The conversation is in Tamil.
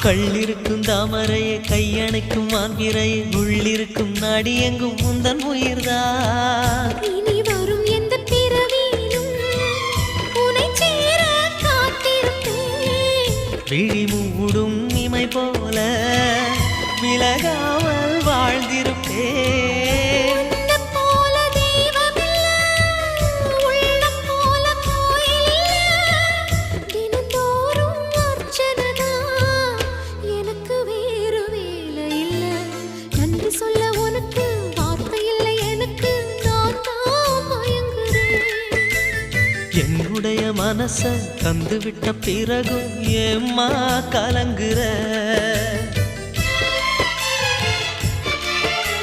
கள்ளிருக்கும் தாமரையை கையணைக்கும் மாந்திரையை உள்ளிருக்கும் நாடி எங்கும் முந்தன் உயிர்தான் இனி வரும் எந்த பிறவியிலும் உனை சேர காத்திருப்பேன் விழி மூடும் இமை போல விலகாமல் வாழ்ந்திருப்பேன் என்னுடைய மனச தந்து விட்ட பிறகும் ஏம்மா கலங்குற